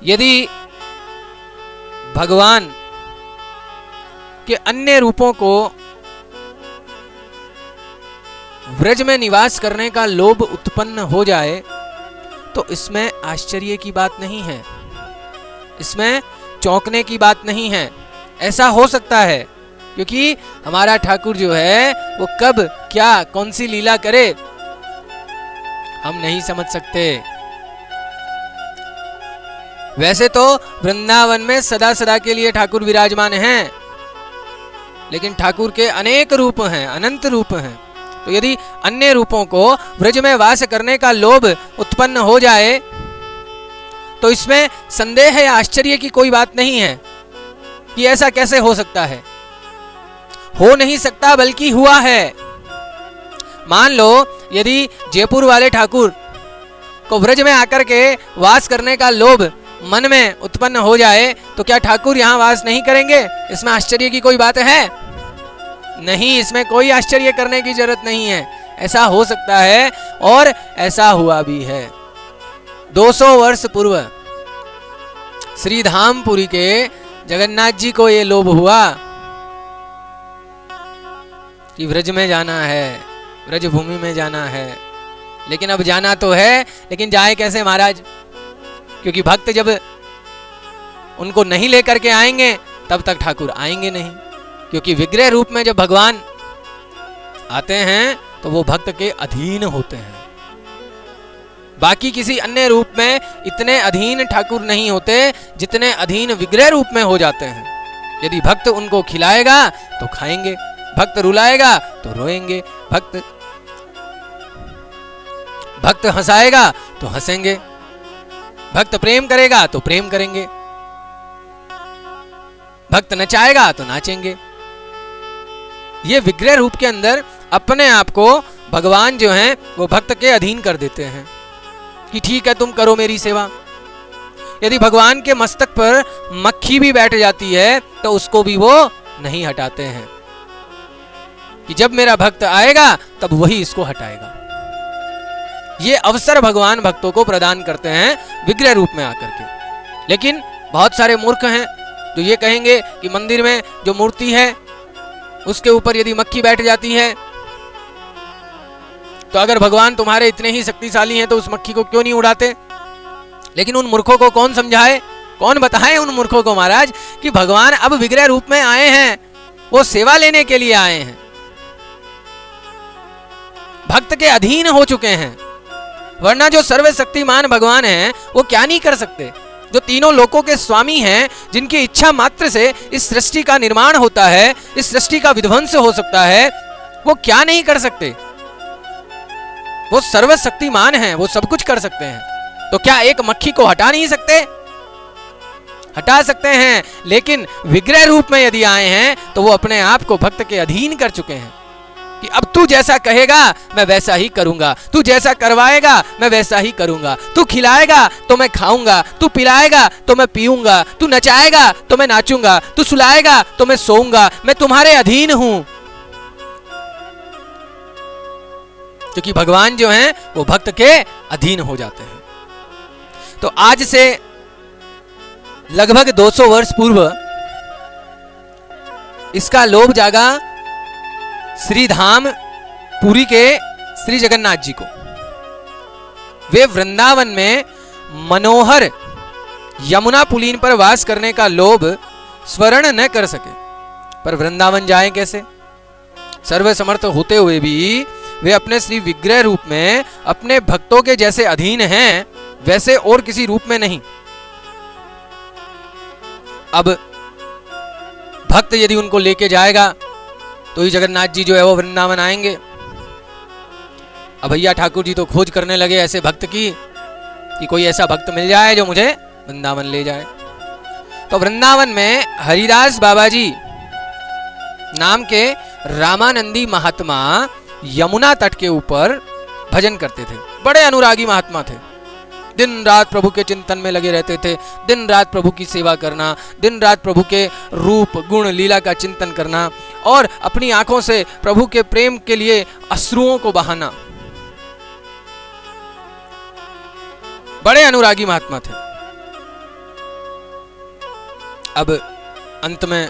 यदि भगवान के अन्य रूपों को व्रज में निवास करने का लोभ उत्पन्न हो जाए तो इसमें आश्चर्य की बात नहीं है, इसमें चौंकने की बात नहीं है। ऐसा हो सकता है क्योंकि हमारा ठाकुर जो है वो कब क्या कौन सी लीला करे हम नहीं समझ सकते। वैसे तो वृंदावन में सदा सदा के लिए ठाकुर विराजमान हैं, लेकिन ठाकुर के अनेक रूप हैं, अनंत रूप हैं। तो यदि अन्य रूपों को व्रज में वास करने का लोभ उत्पन्न हो जाए तो इसमें संदेह या आश्चर्य की कोई बात नहीं है कि ऐसा कैसे हो सकता है। हो नहीं सकता बल्कि हुआ है। मान लो यदि जयपुर वाले ठाकुर को व्रज में आकर के वास करने का लोभ मन में उत्पन्न हो जाए तो क्या ठाकुर यहाँ वास नहीं करेंगे? इसमें आश्चर्य की कोई बात है नहीं, इसमें कोई आश्चर्य करने की जरूरत नहीं है। ऐसा हो सकता है और ऐसा हुआ भी है। 200 वर्ष पूर्व श्री धामपुरी के जगन्नाथ जी को ये लोभ हुआ कि व्रज में जाना है, व्रज भूमि में जाना है। लेकिन अब जाना तो है, लेकिन जाए कैसे महाराज? क्योंकि भक्त जब उनको नहीं लेकर के आएंगे तब तक ठाकुर आएंगे नहीं। क्योंकि विग्रह रूप में जब भगवान आते हैं तो वो भक्त के अधीन होते हैं। बाकी किसी अन्य रूप में इतने अधीन ठाकुर नहीं होते जितने अधीन विग्रह रूप में हो जाते हैं। यदि भक्त उनको खिलाएगा तो खाएंगे, भक्त रुलाएगा तो रोएंगे, भक्त हंसाएगा तो हंसेंगे, भक्त प्रेम करेगा तो प्रेम करेंगे, भक्त नचाएगा तो नाचेंगे। ये विग्रह रूप के अंदर अपने आप को भगवान जो हैं वो भक्त के अधीन कर देते हैं कि ठीक है तुम करो मेरी सेवा। यदि भगवान के मस्तक पर मक्खी भी बैठ जाती है तो उसको भी वो नहीं हटाते हैं कि जब मेरा भक्त आएगा तब वही इसको हटाएगा। ये अवसर भगवान भक्तों को प्रदान करते हैं विग्रह रूप में आकर के। लेकिन बहुत सारे मूर्ख हैं जो ये कहेंगे कि मंदिर में जो मूर्ति है उसके ऊपर यदि मक्खी बैठ जाती है तो अगर भगवान तुम्हारे इतने ही शक्तिशाली हैं तो उस मक्खी को क्यों नहीं उड़ाते? लेकिन उन मूर्खों को कौन समझाए, कौन बताए उन मूर्खों को महाराज कि भगवान अब विग्रह रूप में आए हैं, वो सेवा लेने के लिए आए हैं, भक्त के अधीन हो चुके हैं। वरना जो सर्वशक्तिमान भगवान हैं वो क्या नहीं कर सकते? जो तीनों लोकों के स्वामी हैं, जिनकी इच्छा मात्र से इस सृष्टि का निर्माण होता है, इस सृष्टि का विध्वंस हो सकता है, वो क्या नहीं कर सकते? वो सर्वशक्तिमान हैं, वो सब कुछ कर सकते हैं। तो क्या एक मक्खी को हटा नहीं सकते? हटा सकते हैं, लेकिन विग्रह रूप में यदि आए हैं तो वो अपने आप को भक्त के अधीन कर चुके हैं कि अब तू जैसा कहेगा मैं वैसा ही करूंगा, तू जैसा करवाएगा मैं वैसा ही करूंगा, तू खिलाएगा तो मैं खाऊंगा, तू पिलाएगा तो मैं पीऊंगा, तू नचाएगा तो मैं नाचूंगा, तू सुलाएगा तो मैं सोऊंगा, मैं तुम्हारे अधीन हूं। क्योंकि भगवान जो हैं वो भक्त के अधीन हो जाते हैं। तो आज से लगभग 200 वर्ष पूर्व इसका लोभ जागा श्री धाम पुरी के श्री जगन्नाथ जी को। वे वृंदावन में मनोहर यमुना पुलीन पर वास करने का लोभ स्वर्ण न कर सके, पर वृंदावन जाएं कैसे? सर्वसमर्थ होते हुए भी वे अपने श्री विग्रह रूप में अपने भक्तों के जैसे अधीन हैं, वैसे और किसी रूप में नहीं। अब भक्त यदि उनको लेके जाएगा तो ही जगन्नाथ जी जो है वो वृंदावन आएंगे। अब भैया ठाकुर जी तो खोज करने लगे ऐसे भक्त की कि कोई ऐसा भक्त मिल जाए जो मुझे वृंदावन ले जाए। तो वृंदावन में हरिदास बाबा जी नाम के रामानंदी महात्मा यमुना तट के ऊपर भजन करते थे। बड़े अनुरागी महात्मा थे, दिन रात प्रभु के चिंतन में लगे रहते थे, दिन रात प्रभु की सेवा करना, दिन रात प्रभु के रूप गुण लीला का चिंतन करना और अपनी आंखों से प्रभु के प्रेम के लिए अश्रुओं को बहाना। बड़े अनुरागी महात्मा थे। अब अंत में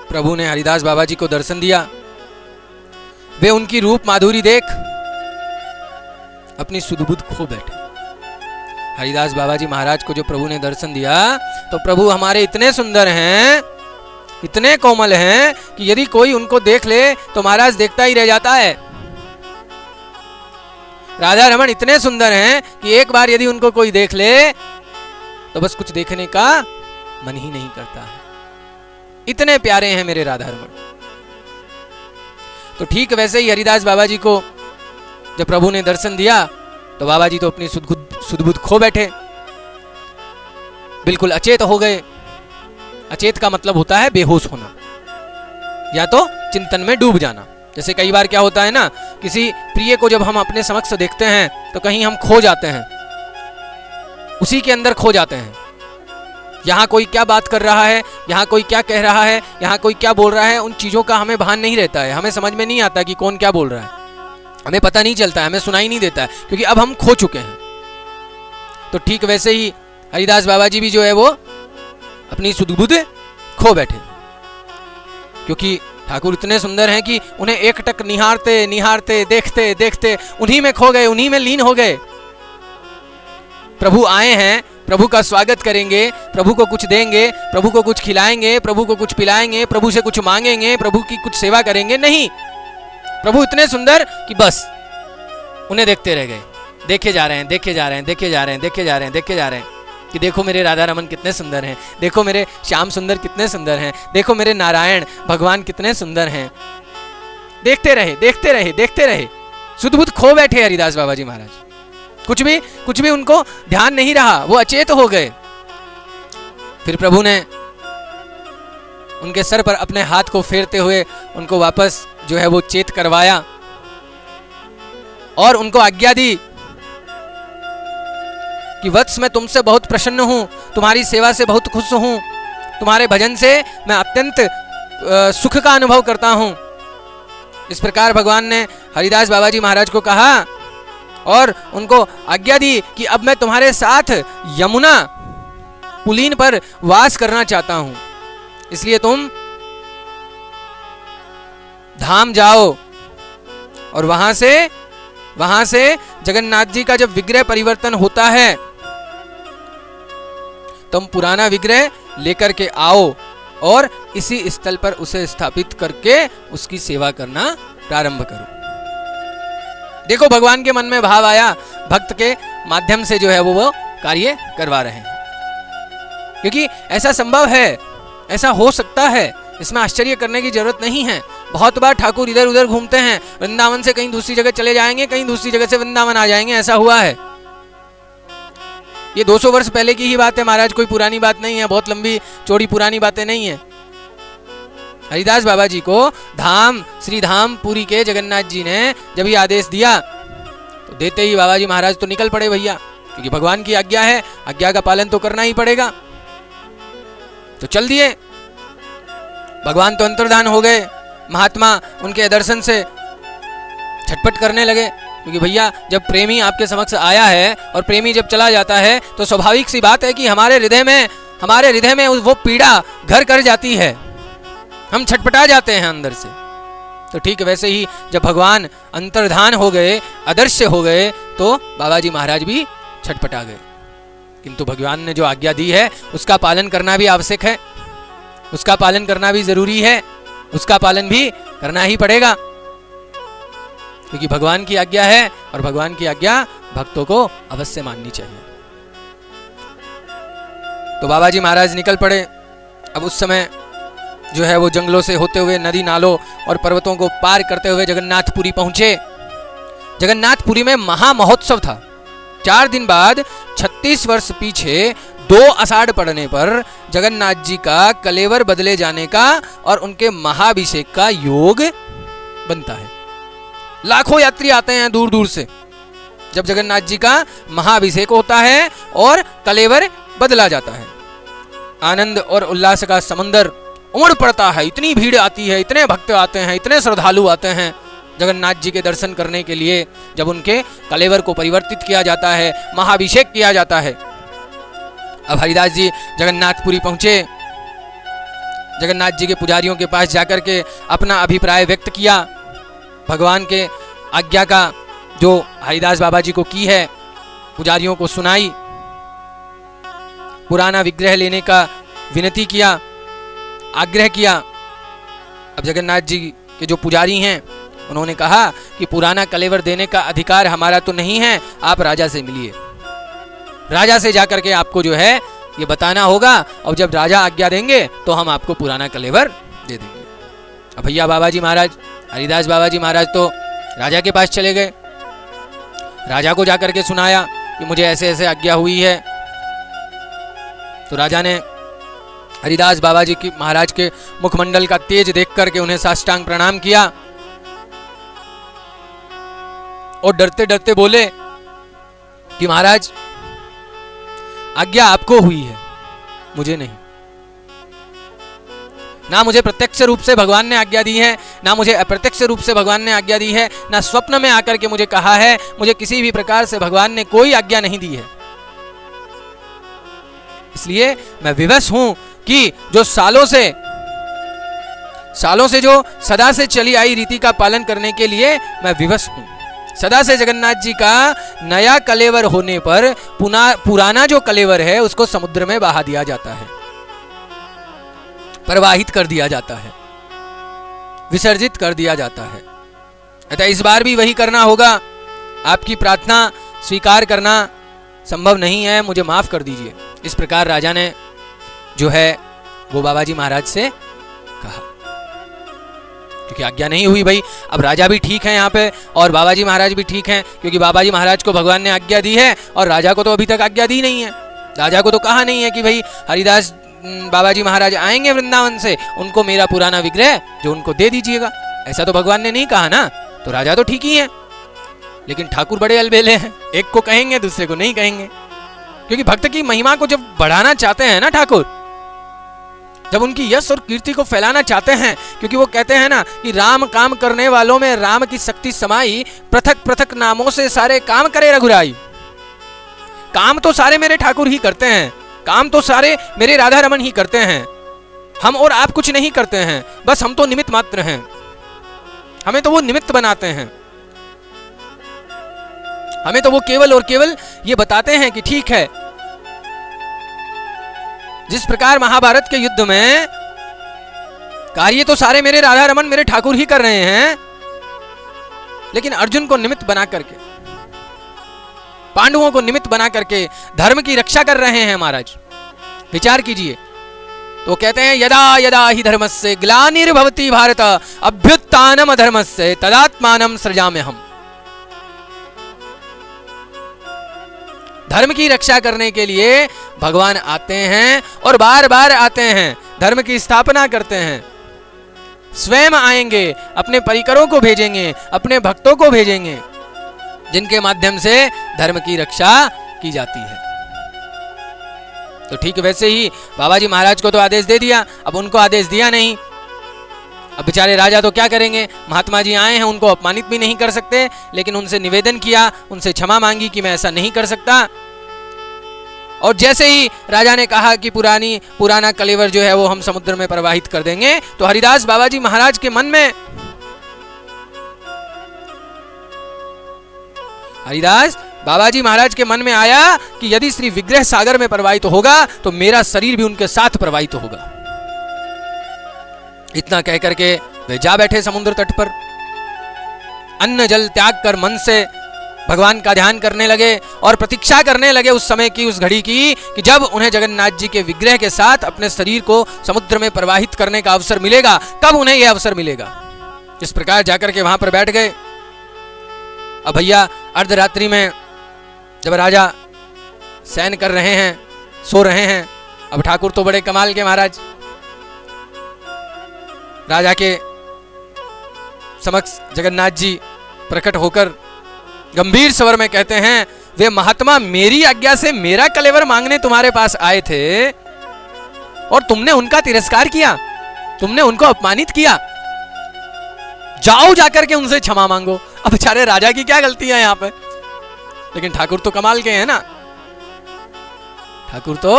प्रभु ने हरिदास बाबा जी को दर्शन दिया। वे उनकी रूप माधुरी देख अपनी सुध-बुध खो बैठे। हरिदास बाबा जी महाराज को जो प्रभु ने दर्शन दिया तो प्रभु हमारे इतने सुंदर हैं, इतने कोमल हैं कि यदि कोई उनको देख ले तो महाराज देखता ही रह जाता है। राधा रमन इतने सुंदर हैं कि एक बार यदि उनको कोई देख ले तो बस कुछ देखने का मन ही नहीं करता है। इतने प्यारे हैं मेरे राधा रमन। तो ठीक वैसे ही हरिदास बाबा जी को जब प्रभु ने दर्शन दिया तो बाबा जी तो अपनी सुध-बुध खो बैठे, बिल्कुल अचेत हो गए। अचेत का मतलब होता है बेहोश होना या तो चिंतन में डूब जाना। जैसे कई बार क्या होता है ना, किसी प्रिय को जब हम अपने समक्ष देखते हैं तो कहीं हम खो जाते हैं, उसी के अंदर खो जाते हैं। यहाँ कोई क्या बात कर रहा है, यहाँ कोई क्या कह रहा है, यहाँ कोई क्या बोल रहा है, उन चीज़ों का हमें भान नहीं रहता है। हमें समझ में नहीं आता कि कौन क्या बोल रहा है, हमें पता नहीं चलता है, हमें सुनाई नहीं देता है, क्योंकि अब हम खो चुके हैं। तो ठीक वैसे ही हरिदास बाबा जी भी जो है वो अपनी सुध-बुध खो बैठे, क्योंकि ठाकुर इतने सुंदर हैं कि उन्हें एकटक निहारते निहारते देखते देखते उन्हीं में खो गए, उन्हीं में लीन हो गए। प्रभु आए हैं, प्रभु का स्वागत करेंगे, प्रभु को कुछ देंगे, प्रभु को कुछ खिलाएंगे, प्रभु को कुछ पिलाएंगे, प्रभु से कुछ मांगेंगे, प्रभु की कुछ सेवा करेंगे, नहीं। प्रभु इतने सुंदर कि बस उन्हें देखते रह गए, देखे जा रहे हैं, देखे जा रहे हैं, देखे जा रहे हैं, देखे जा रहे हैं, देखे जा रहे हैं कि देखो मेरे राधा रमन कितने सुंदर हैं, देखो मेरे श्याम सुंदर कितने सुंदर हैं, देखो मेरे नारायण भगवान कितने सुंदर हैं। देखते रहे, देखते रहे, देखते रहे, सुध-बुध खो बैठे हरिदास बाबा जी महाराज। कुछ भी उनको ध्यान नहीं रहा, वो अचेत हो गए। फिर प्रभु ने उनके सर पर अपने हाथ को फेरते हुए उनको वापस जो है वो चेत करवाया और उनको आज्ञा दी कि वत्स मैं तुमसे बहुत प्रसन्न हूं, तुम्हारी सेवा से बहुत खुश हूं, तुम्हारे भजन से मैं अत्यंत सुख का अनुभव करता हूं। इस प्रकार भगवान ने हरिदास बाबा जी महाराज को कहा और उनको आज्ञा दी कि अब मैं तुम्हारे साथ यमुना पुलीन पर वास करना चाहता हूं, इसलिए तुम धाम जाओ और वहां से जगन्नाथ जी का जब विग्रह परिवर्तन होता है तुम पुराना विग्रह लेकर के आओ और इसी स्थल पर उसे स्थापित करके उसकी सेवा करना प्रारंभ करो। देखो भगवान के मन में भाव आया, भक्त के माध्यम से जो है वो कार्य करवा रहे हैं, क्योंकि ऐसा संभव है, ऐसा हो सकता है, इसमें आश्चर्य करने की जरूरत नहीं है। बहुत बार ठाकुर इधर उधर घूमते हैं, वृंदावन से कहीं दूसरी जगह चले जाएंगे, कहीं दूसरी जगह से वृंदावन आ जाएंगे, ऐसा हुआ है। ये 200 वर्ष पहले की ही बात है महाराज, कोई पुरानी बात नहीं है, बहुत लंबी चौड़ी पुरानी बातें नहीं है। हरिदास बाबा जी को धाम श्री धाम पुरी के जगन्नाथ जी ने जब ये आदेश दिया तो देते ही बाबा जी महाराज तो निकल पड़े भैया, क्योंकि भगवान की आज्ञा है, आज्ञा का पालन तो करना ही पड़ेगा। तो चल दिए। भगवान तो अंतर्धान हो गए, महात्मा उनके दर्शन से छटपट करने लगे, क्योंकि भैया जब प्रेमी आपके समक्ष आया है और प्रेमी जब चला जाता है तो स्वाभाविक सी बात है कि हमारे हृदय में वो पीड़ा घर कर जाती है, हम छटपटा जाते हैं अंदर से। तो ठीक वैसे ही जब भगवान अंतर्धान हो गए, अदृश्य हो गए, तो बाबा जी महाराज भी छटपटा गए। किंतु भगवान ने जो आज्ञा दी है उसका पालन करना भी आवश्यक है, उसका पालन करना भी जरूरी है, उसका पालन भी करना ही पड़ेगा, क्योंकि भगवान की आज्ञा है और भगवान की आज्ञा भक्तों को अवश्य माननी चाहिए। तो बाबा जी महाराज निकल पड़े। अब उस समय जो है वो जंगलों से होते हुए नदी नालों और पर्वतों को पार करते हुए जगन्नाथपुरी पहुंचे। जगन्नाथपुरी में महा महोत्सव था। 4 दिन बाद 36 वर्ष पीछे 2 आषाढ़ पड़ने पर जगन्नाथ जी का कलेवर बदले जाने का और उनके महाभिषेक का योग बनता है। लाखों यात्री आते हैं दूर दूर से जब जगन्नाथ जी का महाभिषेक होता है और कलेवर बदला जाता है। आनंद और उल्लास का समंदर उमड़ पड़ता है, इतनी भीड़ आती है, इतने भक्त आते हैं, इतने श्रद्धालु आते हैं जगन्नाथ जी के दर्शन करने के लिए जब उनके कलेवर को परिवर्तित किया जाता है, महाभिषेक किया जाता है। अब हरिदास जी जगन्नाथपुरी पहुंचे जगन्नाथ जी के पुजारियों के पास जाकर के अपना अभिप्राय व्यक्त किया, भगवान के आज्ञा का जो हरिदास बाबा जी को की है पुजारियों को सुनाई, पुराना विग्रह लेने का विनती किया, आग्रह किया। अब जगन्नाथ जी के जो पुजारी हैं उन्होंने कहा कि पुराना कलेवर देने का अधिकार हमारा तो नहीं है, आप राजा से मिलिए, राजा से जाकर के आपको जो है ये बताना होगा, और जब राजा आज्ञा देंगे तो हम आपको पुराना कलेवर दे देंगे। अब भैया बाबा जी महाराज, हरिदास बाबा जी महाराज तो राजा के पास चले गए, राजा को जाकर के सुनाया कि मुझे ऐसे ऐसे आज्ञा हुई है। तो राजा ने हरिदास बाबा जी की महाराज के मुखमंडल का तेज देख करके उन्हें साष्टांग प्रणाम किया और डरते डरते बोले कि महाराज आज्ञा आपको हुई है, मुझे नहीं। ना मुझे प्रत्यक्ष रूप से भगवान ने आज्ञा दी है, ना मुझे अप्रत्यक्ष रूप से भगवान ने आज्ञा दी है, ना स्वप्न में आकर के मुझे कहा है, मुझे किसी भी प्रकार से भगवान ने कोई आज्ञा नहीं दी है। इसलिए मैं विवश हूं कि जो सालों से जो सदा से चली आई रीति का पालन करने के लिए मैं विवश हूं। सदा से जगन्नाथ जी का नया कलेवर होने पर पुराना जो कलेवर है उसको समुद्र में बहा दिया जाता है, प्रवाहित कर दिया जाता है, विसर्जित कर दिया जाता है। अतः इस बार भी वही करना होगा। आपकी प्रार्थना स्वीकार करना संभव नहीं है, मुझे माफ कर दीजिए। इस प्रकार राजा ने जो है वो बाबा जी महाराज से कहा, क्योंकि आज्ञा नहीं हुई भाई। अब राजा भी ठीक है यहाँ पे और बाबा जी महाराज भी ठीक हैं, क्योंकि बाबा जी महाराज को भगवान ने आज्ञा दी है और राजा को तो अभी तक आज्ञा दी नहीं है। राजा को तो कहा नहीं है कि भाई हरिदास बाबा जी महाराज आएंगे वृंदावन से, उनको मेरा पुराना विग्रह जो उनको दे दीजिएगा, ऐसा तो भगवान ने नहीं कहा ना। तो राजा तो ठीक ही है, लेकिन ठाकुर बड़े अलबेले हैं, एक को कहेंगे दूसरे को नहीं कहेंगे। क्योंकि भक्त की महिमा को जब बढ़ाना चाहते हैं ना ठाकुर, जब उनकी यश और कीर्ति को फैलाना चाहते हैं, क्योंकि वो कहते हैं ना कि राम काम करने वालों में राम की शक्ति समाई, पृथक पृथक नामों से सारे काम करे रघुराई। काम तो सारे मेरे ठाकुर ही करते हैं, काम तो सारे मेरे राधा रमन ही करते हैं, हम और आप कुछ नहीं करते हैं, बस हम तो निमित्त मात्र हैं, हमें तो वो निमित्त बनाते हैं। हमें तो वो केवल और केवल ये बताते हैं कि ठीक है, जिस प्रकार महाभारत के युद्ध में कार्य तो सारे मेरे राधा रमन मेरे ठाकुर ही कर रहे हैं, लेकिन अर्जुन को निमित्त बना करके, पांडवों को निमित्त बना करके धर्म की रक्षा कर रहे हैं महाराज। विचार कीजिए। तो कहते हैं यदा यदा ही धर्मस्य ग्लानिर्भवति भारत अभ्युत्थानम धर्मस्य तदात्मानं सृजाम्यहम्। धर्म की रक्षा करने के लिए भगवान आते हैं और बार बार आते हैं, धर्म की स्थापना करते हैं, स्वयं आएंगे, अपने परिकरों को भेजेंगे, अपने भक्तों को भेजेंगे, जिनके माध्यम से धर्म की रक्षा की जाती है। तो ठीक वैसे ही बाबा जी महाराज को तो आदेश दे दिया, अब उनको आदेश दिया नहीं। अब बेचारे राजा तो क्या करेंगे, महात्मा जी आए हैं, उनको अपमानित भी नहीं कर सकते, लेकिन उनसे निवेदन किया, उनसे क्षमा मांगी कि मैं ऐसा नहीं कर सकता। और जैसे ही राजा ने कहा कि पुराना कलेवर जो है वो हम समुद्र में प्रवाहित कर देंगे, तो हरिदास बाबा जी महाराज के मन में, हरिदास बाबा जी महाराज के मन में आया कि यदि श्री विग्रह सागर में प्रवाहित होगा तो मेरा शरीर भी उनके साथ प्रवाहित होगा। इतना कह करके वे जा बैठे समुद्र तट पर, अन्न जल त्याग कर मन से भगवान का ध्यान करने लगे और प्रतीक्षा करने लगे उस समय की, उस घड़ी की, कि जब उन्हें जगन्नाथ जी के विग्रह के साथ अपने शरीर को समुद्र में प्रवाहित करने का अवसर मिलेगा, कब उन्हें यह अवसर मिलेगा। इस प्रकार जाकर के वहां पर बैठ गए। अब भैया अर्धरात्रि में जब राजा शयन कर रहे हैं, सो रहे हैं, अब ठाकुर तो बड़े कमाल के महाराज, राजा के समक्ष जगन्नाथ जी प्रकट होकर गंभीर स्वर में कहते हैं, वे महात्मा मेरी आज्ञा से मेरा कलेवर मांगने तुम्हारे पास आए थे और तुमने उनका तिरस्कार किया, तुमने उनको अपमानित किया, जाओ जाकर के उनसे क्षमा मांगो। अब बेचारे राजा की क्या गलती है यहाँ पे, लेकिन ठाकुर तो कमाल के हैं ना, ठाकुर तो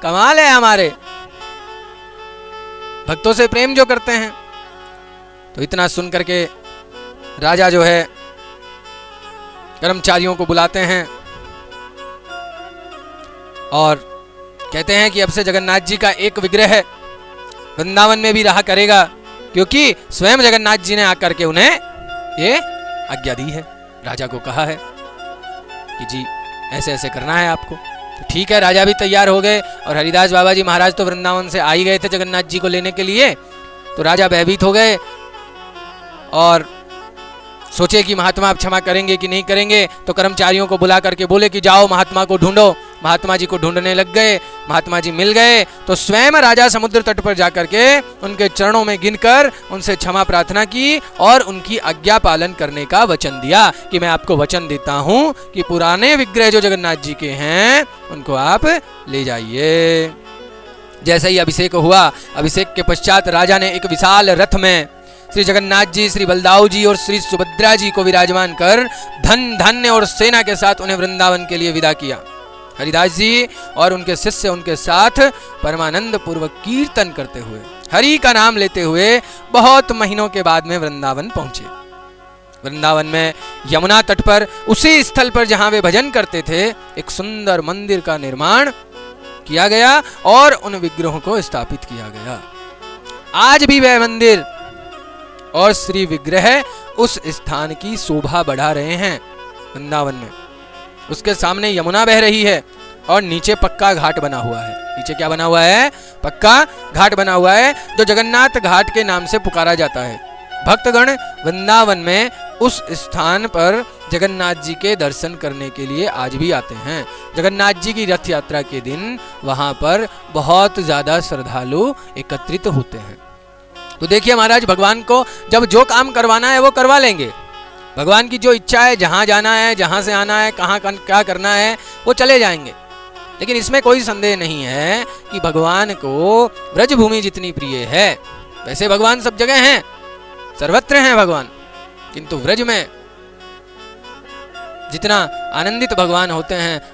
कमाल है हमारे। भक्तों से प्रेम जो करते हैं। तो इतना सुन करके राजा जो है कर्मचारियों को बुलाते हैं और कहते हैं कि अब से जगन्नाथ जी का एक विग्रह वृंदावन में भी रहा करेगा, क्योंकि स्वयं जगन्नाथ जी ने आकर के उन्हें ये आज्ञा दी है। राजा को कहा है कि जी ऐसे ऐसे करना है आपको। तो ठीक है, राजा भी तैयार हो गए और हरिदास बाबा जी महाराज तो वृंदावन से आ ही गए थे जगन्नाथ जी को लेने के लिए। तो राजा भयभीत हो गए और सोचे कि महात्मा अब क्षमा करेंगे कि नहीं करेंगे। तो कर्मचारियों को बुला करके बोले कि जाओ महात्मा को ढूंढो। महात्मा जी को ढूंढने लग गए। महात्मा जी मिल गए तो स्वयं राजा समुद्र तट पर जाकर के उनके चरणों में गिनकर उनसे क्षमा प्रार्थना की और उनकी आज्ञा पालन करने का वचन दिया कि मैं आपको वचन देता हूं कि पुराने विग्रह जो जगन्नाथ जी के हैं उनको आप ले जाइए। जैसे ही अभिषेक हुआ, अभिषेक के पश्चात राजा ने एक विशाल रथ में श्री जगन्नाथ जी, श्री बलदाऊ जी और श्री सुभद्रा जी को विराजमान कर धन धान्य और सेना के साथ उन्हें वृंदावन के लिए विदा किया। हरिदास जी और उनके शिष्य उनके साथ परमानंद पूर्वक कीर्तन करते हुए, हरि का नाम लेते हुए बहुत महीनों के बाद में वृंदावन पहुंचे। वृंदावन में यमुना तट पर उसी स्थल पर जहां वे भजन करते थे एक सुंदर मंदिर का निर्माण किया गया और उन विग्रहों को स्थापित किया गया। आज भी वह मंदिर और श्री विग्रह उस स्थान की शोभा बढ़ा रहे हैं वृंदावन में। उसके सामने यमुना बह रही है और नीचे पक्का घाट बना हुआ है। नीचे क्या बना हुआ है? पक्का घाट बना हुआ है जो जगन्नाथ घाट के नाम से पुकारा जाता है। भक्तगण वृंदावन में उस स्थान पर जगन्नाथ जी के दर्शन करने के लिए आज भी आते हैं। जगन्नाथ जी की रथ यात्रा के दिन वहां पर बहुत ज्यादा श्रद्धालु एकत्रित होते हैं। तो देखिए महाराज, भगवान को जब जो काम करवाना है वो करवा लेंगे। भगवान की जो इच्छा है, जहां जाना है, जहां से आना है, कहां क्या करना है, वो चले जाएंगे। लेकिन इसमें कोई संदेह नहीं है कि भगवान को ब्रजभूमि जितनी प्रिय है, वैसे भगवान सब जगह हैं, सर्वत्र हैं भगवान, किंतु ब्रज में जितना आनंदित भगवान होते हैं